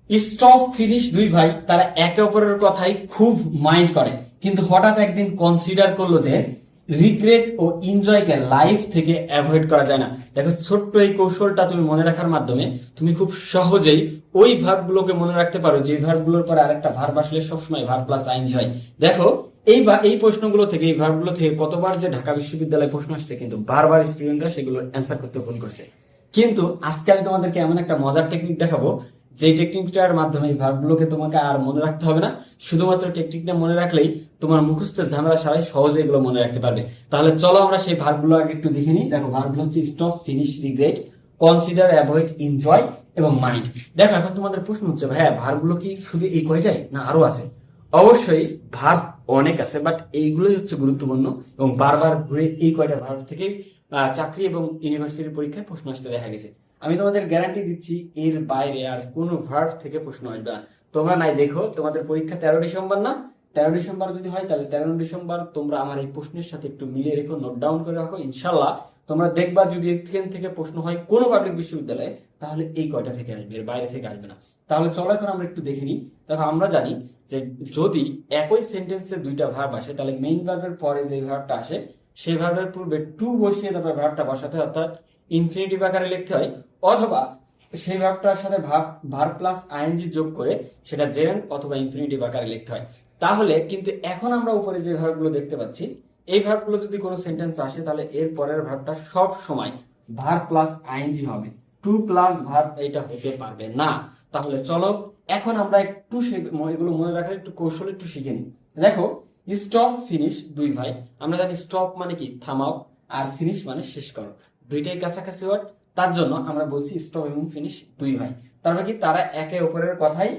Stop finish দুই ভাই তারা একে অপরের কথাই খুব মাইন্ড করে, কিন্তু হঠাৎ একদিন কনসিডার করলো যে রিগ্রেট ও এনজয়কে লাইফ থেকে অ্যাভয়েড করা যায় না। দেখো, ছোট্ট এই কৌশলটা তুমি মনে রাখার মাধ্যমে তুমি খুব সহজেই ওই ভার্বগুলোকে মনে রাখতে পারো যে ভার্বগুলোর পরে আরেকটা ভার্ব আসলে সবসময় ভার্ব প্লাস আইএনজি হয়। দেখো, এই প্রশ্নগুলো থেকে, এই ভার্বগুলো থেকে কতবার যে ঢাকা বিশ্ববিদ্যালয়ে প্রশ্ন আসছে, কিন্তু বারবার স্টুডেন্টরা সেগুলো অ্যান্সার করতে ভুল করছে। কিন্তু আজকে আমি তোমাদেরকে এমন একটা মজার টেকনিক দেখাবো যে টেকনিকটার মাধ্যমে এই ভার্বগুলোকে তোমাকে আর মনে রাখতে হবে না। শুধুমাত্র টেকনিকটা মনে রাখলেই তোমার মুখস্থ ঝামেলা ছাড়াই সহজে এগুলো মনে রাখতে পারবে। তাহলে চলো আমরা সেই ভার্বগুলো আগে একটু দেখে নিই। দেখো, ভার্বগুলো হচ্ছে stop, finish, regret, consider, avoid, enjoy এবং মাইন্ড। দেখো, এখন তোমাদের প্রশ্ন হচ্ছে, ভাইয়া ভার্বগুলো কি শুধু এই কয়টাই না আরো আছে? অবশ্যই ভার্ব অনেক আছে, বাট এইগুলোই হচ্ছে গুরুত্বপূর্ণ এবং বারবার ঘুরে এই কয়টা ভার্ব থেকে চাকরি এবং ইউনিভার্সিটির পরীক্ষায় প্রশ্ন আসতে দেখা গেছে। আমি তোমাদের গ্যারান্টি দিচ্ছি এর বাইরে আর কোনো ভার্ব থেকে প্রশ্ন আসবে না। তোমরা নাই দেখো, তোমাদের পরীক্ষা 13 ডিসেম্বর না? 13 ডিসেম্বর যদি হয় তাহলে 13 ডিসেম্বর তোমরা আমার এই প্রশ্নের সাথে একটু মিলিয়ে রেখো, নোট ডাউন করে রাখো। ইনশাল্লাহ তোমরা দেখবা যদি এখান থেকে প্রশ্ন হয় কোনো পাবলিক বিশ্ববিদ্যালয়ে, তাহলে এই কয়টা থেকে আসবে, এর বাইরে থেকে আসবে না। তাহলে চলো এখন আমরা একটু দেখে নিই। দেখো, আমরা জানি যে যদি একই সেন্টেন্সে দুইটা ভার্ব আসে, তাহলে মেইন ভার্বের পরে যে ভার্বটা আসে সেই ভার্বের পূর্বে টু বসিয়ে তারপর ভার্বটা বসাতে হয়, অর্থাৎ ইনফিনিটিভ আকারে লিখতে হয়। অথবা সেই ভার্বটার সাথে ভার্ব প্লাস আইএনজি যোগ করে সেটা জেরেন্ট অথবা ইনফিনিটিভ আকারে লিখতে হয়। তাহলে কিন্তু এখন আমরা উপরে যে ভার্বগুলো দেখতে পাচ্ছি, এই ভার্বগুলো যদি কোনো সেন্টেন্স আসে তাহলে এর পরের ভার্বটা সব সময় ভার্ব প্লাস আইএনজি হবে, টু প্লাস ভার্ব এটা হতে পারবে না। তাহলে চলো এখন আমরা একটু এগুলো মনে রাখার একটু কৌশল একটু শিখে নিই। দেখো, স্টপ, ফিনিশ দুই ভাই। আমরা জানি স্টপ মানে কি থামাও, আর ফিনিশ মানে শেষ করো, দুইটাই কাছাকাছি ওয়ার্ড। তার জন্য আমরা বলছি স্টপ এবং ফিনিশ দুই ভাই। তারপরে কি তারা একে অপরের কথাই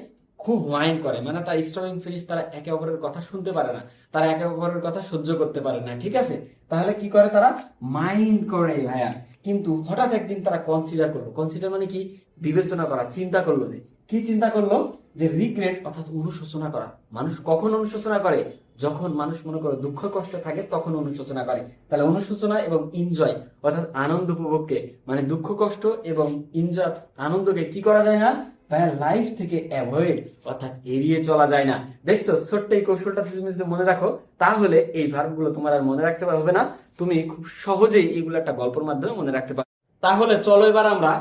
খুব মাইন্ড করে, মানে তার স্টপ এবং ফিনিশ তারা একে অপরের কথা শুনতে পারে না, তারা একে অপরের কথা সহ্য করতে পারে না, ঠিক আছে? তাহলে কি করে তারা? মাইন্ড করে ভাইয়া। কিন্তু হঠাৎ একদিন তারা কনসিডার করলো। কনসিডার মানে কি? বিবেচনা করা, চিন্তা করলো। যে কি চিন্তা করলো? যে রিগ্রেট অর্থাৎ অনুশোচনা করা। মানুষ কখন অনুশোচনা করে? যখন মানুষ মনে করো দুঃখ কষ্ট থাকে তখন অনুশোচনা করে। তাহলে অনুশোচনা এবং এনজয় অর্থাৎ আনন্দ উপভোগকে, মানে দুঃখ কষ্ট এবং এনজয় আনন্দকে কি করা যায় না ভাইয়া? লাইফ থেকে অ্যাভয়েড অর্থাৎ এড়িয়ে চলা যায় না। দেখছো, ছোট্ট এই কৌশলটা তুমি যদি মনে রাখো তাহলে এই ভার্বগুলো তোমার আর মনে রাখতে হবে না। তুমি খুব সহজেই এইগুলো একটা গল্পের মাধ্যমে মনে রাখতে পারবে। তাহলে চলো এবার আমরা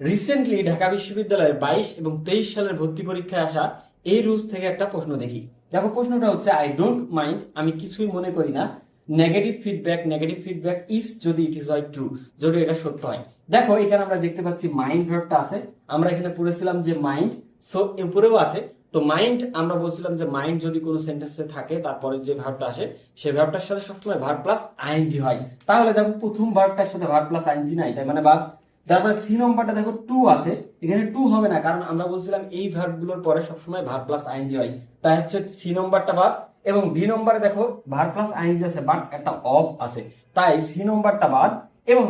রিসেন্টলি ঢাকা বিশ্ববিদ্যালয়ের 22 এবং 23 সালের ভর্তি পরীক্ষায় আসা এই রুলস থেকে একটা প্রশ্ন দেখি। দেখো, প্রশ্নটা হচ্ছে আই ডোন্ট মাইন্ড, আমি কিছুই মনে করি না, নেগেটিভ ফিডব্যাক ইফ, যদি ইট ইজ হয় ট্রু, যদি এটা সত্য হয়। দেখো, এখানে আমরা দেখতে পাচ্ছি মাইন্ড ভার্বটা আছে। আমরা এখানে পড়েছিলাম যে মাইন্ড, সো উপরেও আছে। তো মাইন্ড, আমরা বলছিলাম যে মাইন্ড যদি কোনো সেন্টেন্সে থাকে তারপরে যে ভার্বটা আসে সেই ভার্বটার সাথে সবসময় ভার্ব প্লাস আইএনজি হয়। তাহলে দেখো, প্রথম ভার্বটার সাথে ভার্ব প্লাস আইএনজি নাই, তাই মানে বাদ। তারপরে সি নম্বরটা দেখো টু আছে, এখানে টু হবে না, কারণ আমরা বলছিলাম এই ভার্বগুলোর পরে সবসময় ভার্ব প্লাস আইএনজি হয়, তাই হচ্ছে সি নম্বরটা বাদ। এবং ডি নম্বরে দেখো ভার্ব প্লাস আইএনজি আছে বাট একটা অফ আছে, তাই সি নম্বরটা বাদ। এবং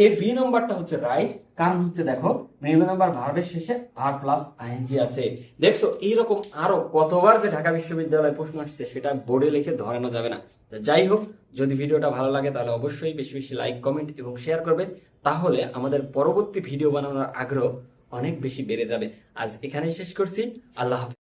এই বি নম্বরটা হচ্ছে রাইট, কারণ হচ্ছে দেখো বি নম্বর ভার্বের শেষে ভার্ব প্লাস আইএনজি আছে। দেখছো, এইরকম আরো কতবার যে ঢাকা বিশ্ববিদ্যালয়ে প্রশ্ন আসছে সেটা বোর্ডে লিখে ধরানো যাবে না। যাই হোক, যদি ভিডিওটা ভালো লাগে তাহলে অবশ্যই বেশি বেশি লাইক, কমেন্ট এবং শেয়ার করবে, তাহলে আমাদের পরবর্তী ভিডিও বানানোর আগ্রহ অনেক বেশি বেড়ে যাবে। আজ এখানেই শেষ করছি। আল্লাহ হাফেজ।